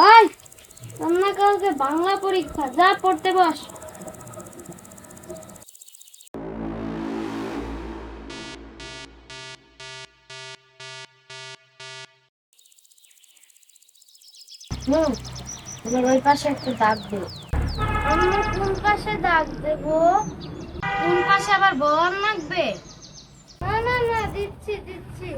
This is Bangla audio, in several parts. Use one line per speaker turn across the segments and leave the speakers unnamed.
ওই তোমরা কালকে বাংলা পরীক্ষা, যা পড়তে বস। ওই পাশে একটু দাগ দে। আমি কোন পাশে দাগ দেব? কোন পাশে আবার বল লাগবে? না না না, দিচ্ছি দিচ্ছি।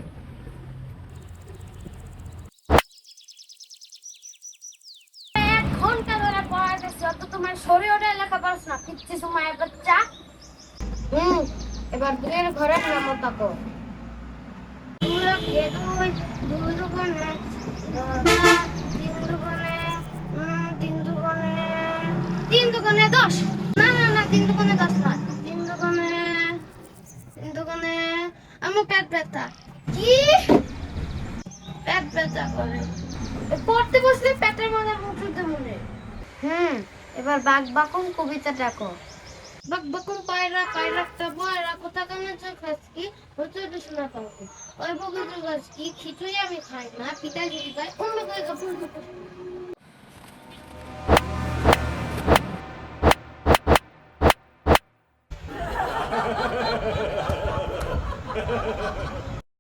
এক ঘন্টা ধরে পড়াইতেছি, অত তোমার শরীরে লেখাপড়া না, পিচ্ছি সময় বাচ্চা। এবার দুয়ের ঘরের নাম তাকো। দুই দুই দুগুণে তিন দুগুণে তিন দুগুণে তিন দুগুণে 10। না না না, তিন দুগুণে 10 না, তিন দুগুণে আমার পেট ব্যথা। কি পেট ব্যথা করে? পড়তে বসলে পেটের মধ্যে মুঠুতে মনে। এবার বাঘ বাকুম কবিতা ডাকো। বাঘ বাকুম পায়রা পায়রাটা বয়রা কোথা কানে খাস কি হচ্ছে শোনা পাবো। ওই বকুল গাছ কি খিচুড়ি আমি খাই না, পিতা যদি খাই অন্য করে কাপড়